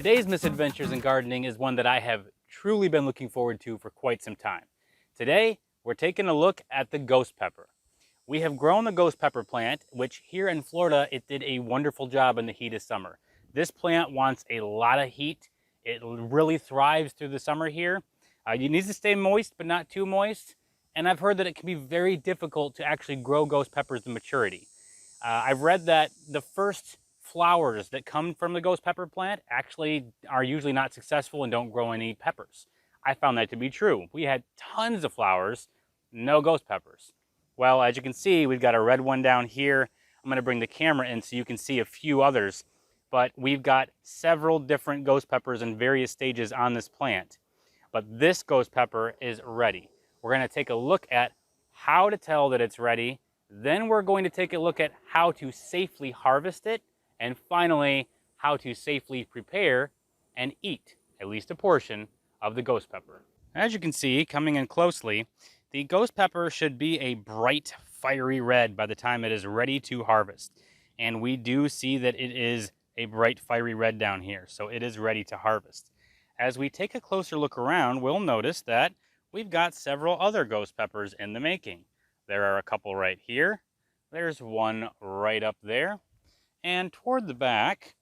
Today's Misadventures in Gardening is one that I have truly been looking forward to for quite some time. Today, we're taking a look at the ghost pepper. We have grown the ghost pepper plant, which here in Florida, it did a wonderful job in the heat of summer. This plant wants a lot of heat. It really thrives through the summer here. It needs to stay moist, but not too moist. And I've heard that it can be very difficult to actually grow ghost peppers to maturity. I've read that the first flowers that come from the ghost pepper plant actually are usually not successful and don't grow any peppers. I found that to be true. We had tons of flowers, no ghost peppers. Well, as you can see, we've got a red one down here. I'm going to bring the camera in so you can see a few others. But we've got several different ghost peppers in various stages on this plant. But this ghost pepper is ready. We're going to take a look at how to tell that it's ready. Then we're going to take a look at how to safely harvest it. And finally, how to safely prepare and eat at least a portion of the ghost pepper. As you can see, coming in closely, the ghost pepper should be a bright, fiery red by the time it is ready to harvest. And we do see that it is a bright, fiery red down here, so it is ready to harvest. As we take a closer look around, we'll notice that we've got several other ghost peppers in the making. There are a couple right here. There's one right up there. And toward the back,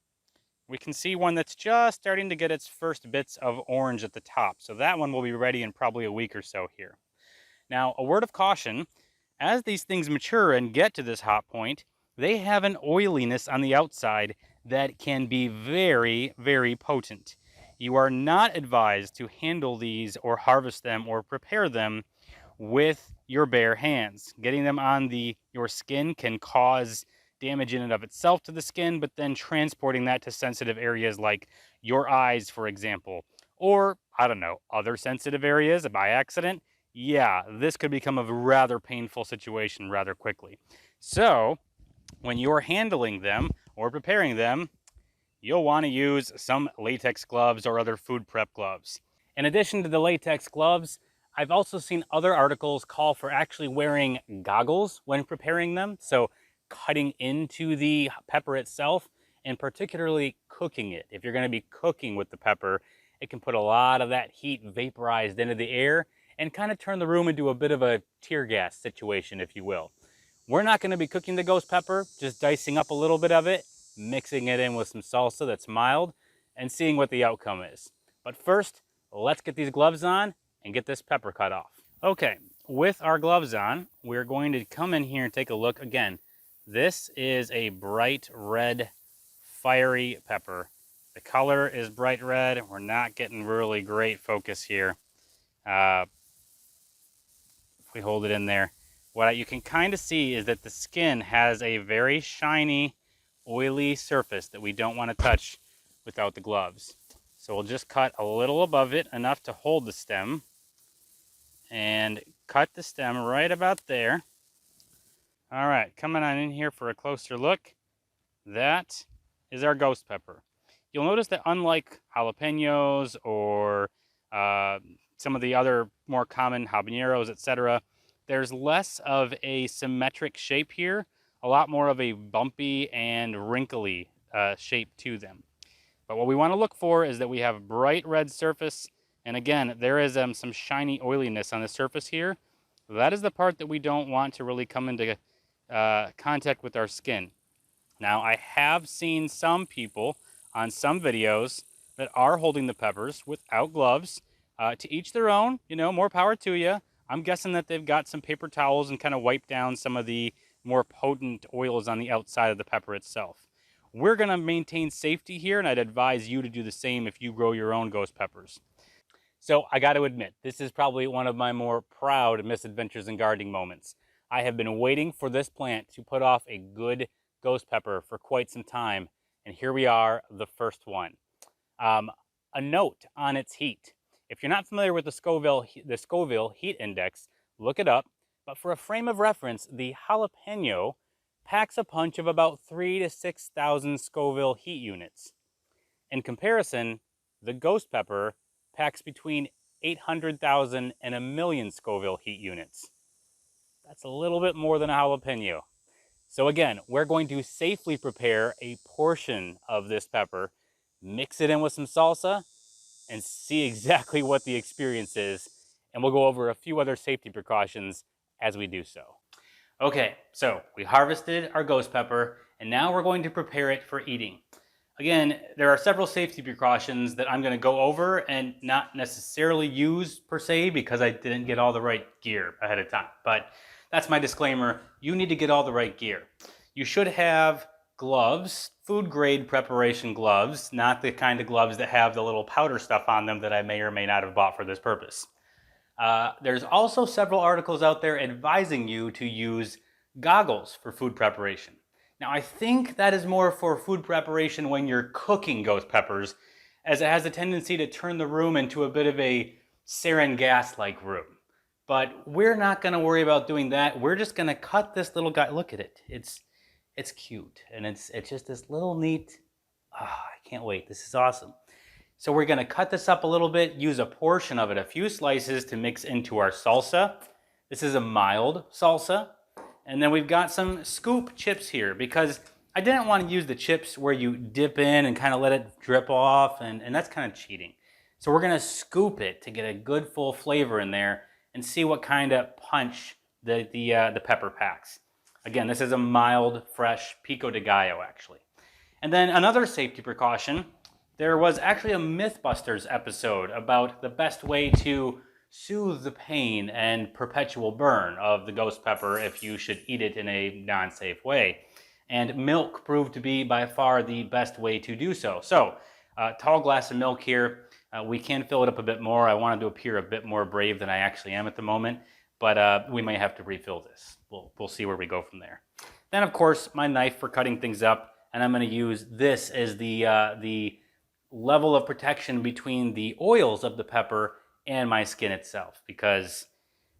we can see one that's just starting to get its first bits of orange at the top. So that one will be ready in probably a week or so here. Now, a word of caution, as these things mature and get to this hot point, they have an oiliness on the outside that can be very, very potent. You are not advised to handle these or harvest them or prepare them with your bare hands. Getting them on your skin can cause damage in and of itself to the skin, but then transporting that to sensitive areas like your eyes, for example, or, I don't know, other sensitive areas by accident. Yeah, this could become a rather painful situation rather quickly. So, when you're handling them or preparing them, you'll want to use some latex gloves or other food prep gloves. In addition to the latex gloves, I've also seen other articles call for actually wearing goggles when preparing them. So cutting into the pepper itself and particularly cooking it. If you're going to be cooking with the pepper, it can put a lot of that heat vaporized into the air and kind of turn the room into a bit of a tear gas situation, if you will. We're not going to be cooking the ghost pepper, just dicing up a little bit of it, mixing it in with some salsa that's mild, and seeing what the outcome is. But first, let's get these gloves on and get this pepper cut off. Okay, with our gloves on, we're going to come in here and take a look again. This is a bright red, fiery pepper. The color is bright red. We're not getting really great focus here. If we hold it in there, what you can kind of see is that the skin has a very shiny, oily surface that we don't want to touch without the gloves. So we'll just cut a little above it, enough to hold the stem, and cut the stem right about there. All right, coming on in here for a closer look, that is our ghost pepper. You'll notice that unlike jalapenos or some of the other more common habaneros, etc., there's less of a symmetric shape here, a lot more of a bumpy and wrinkly shape to them. But what we want to look for is that we have bright red surface, and again, there is some shiny oiliness on the surface here. That is the part that we don't want to really come into contact with our skin. Now, I have seen some people on some videos that are holding the peppers without gloves. To each their own, you know, more power to you. I'm guessing that they've got some paper towels and kind of wiped down some of the more potent oils on the outside of the pepper itself. We're going to maintain safety here, and I'd advise you to do the same if you grow your own ghost peppers. So I got to admit, this is probably one of my more proud misadventures in gardening moments. I have been waiting for this plant to put off a good ghost pepper for quite some time, and here we are, the first one. A note on its heat. If you're not familiar with the Scoville heat index, look it up. But for a frame of reference, the jalapeno packs a punch of about 3,000 to 6,000 Scoville heat units. In comparison, the ghost pepper packs between 800,000 and 1,000,000 Scoville heat units. That's a little bit more than a jalapeno. So again, we're going to safely prepare a portion of this pepper mix it in with some salsa, and see exactly what the experience is. And we'll go over a few other safety precautions as we do so. Okay, so we harvested our ghost pepper, and now we're going to prepare it for eating. Again, there are several safety precautions that I'm going to go over and not necessarily use per se because I didn't get all the right gear ahead of time. But that's my disclaimer. You need to get all the right gear. You should have gloves, food grade preparation gloves, not the kind of gloves that have the little powder stuff on them that I may or may not have bought for this purpose. There's also several articles out there advising you to use goggles for food preparation. Now, I think that is more for food preparation when you're cooking ghost peppers, as it has a tendency to turn the room into a bit of a sarin gas-like room. But we're not going to worry about doing that. We're just going to cut this little guy. Look at it. It's cute, and it's just this little neat. I can't wait. This is awesome. So we're going to cut this up a little bit, use a portion of it, a few slices to mix into our salsa. This is a mild salsa. And then we've got some scoop chips here because I didn't want to use the chips where you dip in and kind of let it drip off, and that's kind of cheating. So we're going to scoop it to get a good full flavor in there and see what kind of punch the pepper packs. Again, this is a mild, fresh pico de gallo, actually. And then another safety precaution, there was actually a Mythbusters episode about the best way to soothe the pain and perpetual burn of the ghost pepper if you should eat it in a non-safe way. And milk proved to be by far the best way to do so. So, tall glass of milk here. We can fill it up a bit more. I wanted to appear a bit more brave than I actually am at the moment, but we may have to refill this. We'll see where we go from there. Then, of course, my knife for cutting things up, and I'm going to use this as the level of protection between the oils of the pepper and my skin itself, because,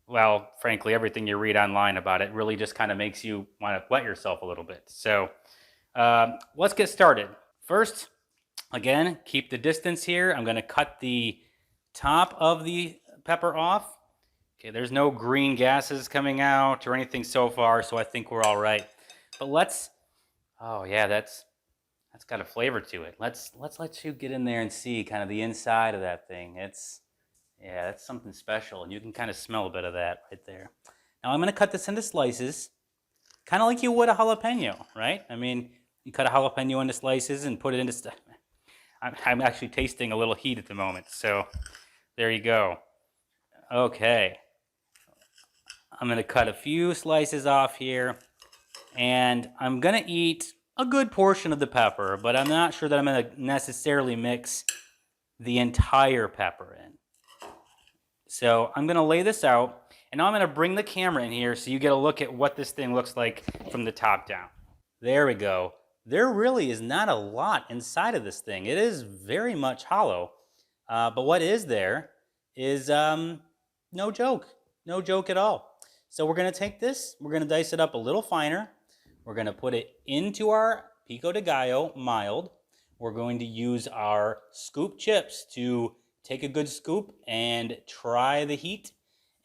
well, frankly, everything you read online about it really just kind of makes you want to wet yourself a little bit. So let's get started. First, again, keep the distance here. I'm going to cut the top of the pepper off. Okay, there's no green gases coming out or anything so far, so I think we're all right. But oh yeah, that's got a flavor to it. Let's let you get in there and see kind of the inside of that thing. Yeah, that's something special, and you can kind of smell a bit of that right there. Now I'm going to cut this into slices, kind of like you would a jalapeno, right? I mean, you cut a jalapeno into slices and put it into stuff. I'm actually tasting a little heat at the moment, so there you go. Okay. I'm going to cut a few slices off here, and I'm going to eat a good portion of the pepper, but I'm not sure that I'm going to necessarily mix the entire pepper in. So I'm going to lay this out, and now I'm going to bring the camera in here so you get a look at what this thing looks like from the top down. There we go. There really is not a lot inside of this thing. It is very much hollow, but what is there is no joke at all. So we're going to take this, we're going to dice it up a little finer. We're going to put it into our pico de gallo mild. We're going to use our scoop chips to take a good scoop and try the heat.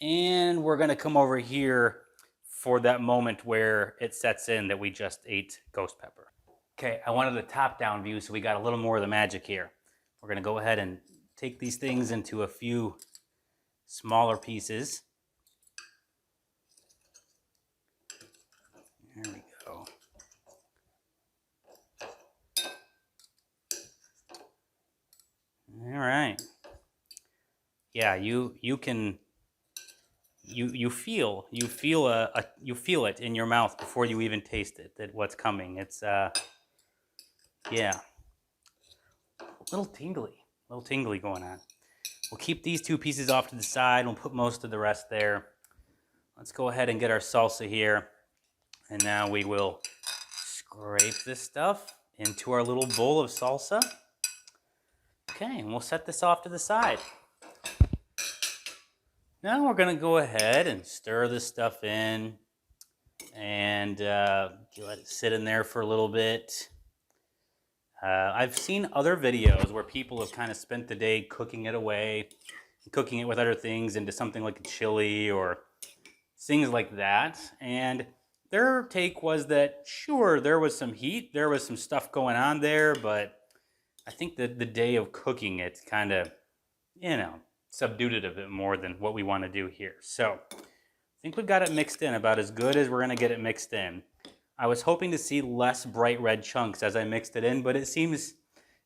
And we're going to come over here for that moment where it sets in that we just ate ghost pepper. Okay, I wanted a top-down view, so we got a little more of the magic here. We're going to go ahead and take these things into a few smaller pieces. There we go. All right. Yeah, you feel it in your mouth before you even taste it, that what's coming. It's yeah, a little tingly going on. We'll keep these two pieces off to the side. We'll put most of the rest there. Let's go ahead and get our salsa here. And now we will scrape this stuff into our little bowl of salsa. Okay, and we'll set this off to the side. Now we're going to go ahead and stir this stuff in and let it sit in there for a little bit. I've seen other videos where people have kind of spent the day cooking it away, cooking it with other things into something like a chili or things like that. And their take was that, sure, there was some heat, there was some stuff going on there, but I think that the day of cooking it kind of, subdued it a bit more than what we want to do here. So I think we've got it mixed in about as good as we're going to get it mixed in. I was hoping to see less bright red chunks as I mixed it in, but it seems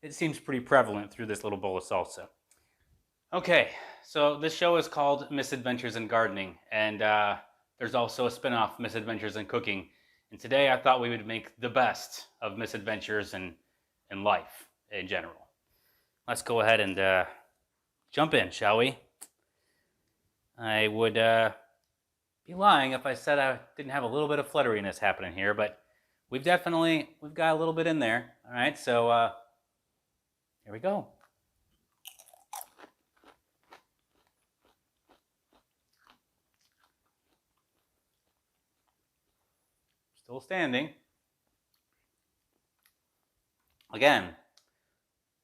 pretty prevalent through this little bowl of salsa. Okay, so this show is called Misadventures in Gardening, and there's also a spin-off, Misadventures in Cooking. And today I thought we would make the best of misadventures in life in general. Let's go ahead and jump in, shall we? I would be lying if I said I didn't have a little bit of flutteriness happening here, but we've got a little bit in there. All right, so here we go. Still standing. Again,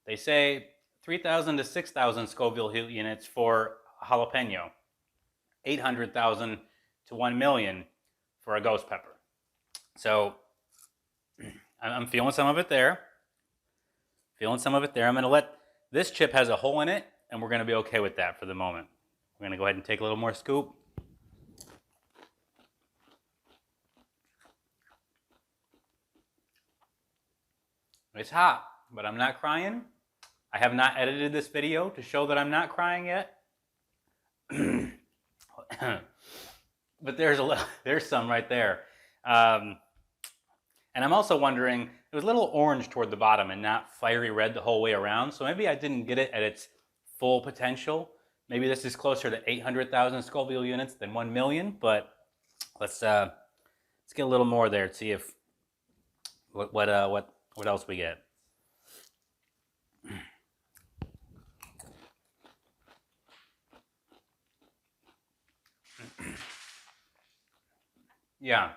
they say 3,000 to 6,000 Scoville heat units for jalapeno, 800,000 to 1 million for a ghost pepper. So I'm feeling some of it there. I'm going to let this chip has a hole in it, and we're going to be okay with that for the moment. We're going to go ahead and take a little more scoop. It's hot, but I'm not crying. I have not edited this video to show that I'm not crying yet. But there's some right there. And I'm also wondering, it was a little orange toward the bottom and not fiery red the whole way around. So maybe I didn't get it at its full potential. Maybe this is closer to 800,000 Scoville units than 1 million. But let's get a little more there to see if what else we get. Yeah.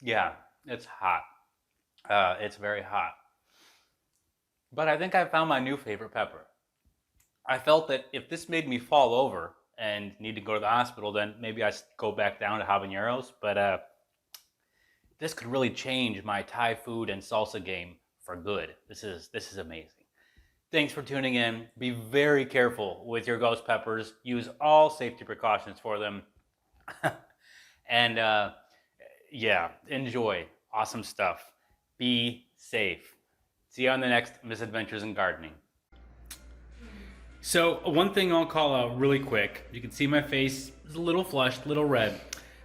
Yeah, it's hot. It's very hot. But I think I found my new favorite pepper. I felt that if this made me fall over and need to go to the hospital, then maybe I go back down to habaneros. But this could really change my Thai food and salsa game for good. This is amazing. Thanks for tuning in. Be very careful with your ghost peppers. Use all safety precautions for them. And yeah, enjoy. Awesome stuff. Be safe. See you on the next Misadventures in Gardening. So one thing I'll call out really quick. You can see my face is a little flushed, a little red.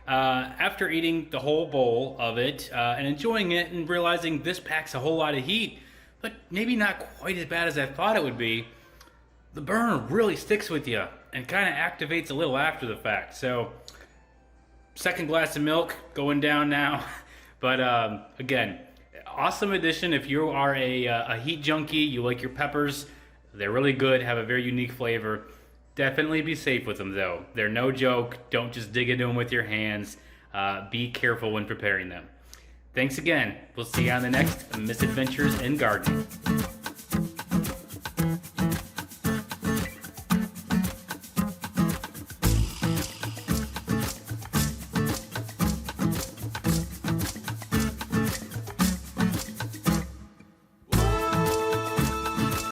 After eating the whole bowl of it and enjoying it and realizing this packs a whole lot of heat, but maybe not quite as bad as I thought it would be, the burn really sticks with you and kind of activates a little after the fact. So second glass of milk going down now. But again, awesome addition if you are a heat junkie, you like your peppers. They're really good, have a very unique flavor. Definitely be safe with them though. They're no joke. Don't just dig into them with your hands. Be careful when preparing them. Thanks again. We'll see you on the next Misadventures in Gardening.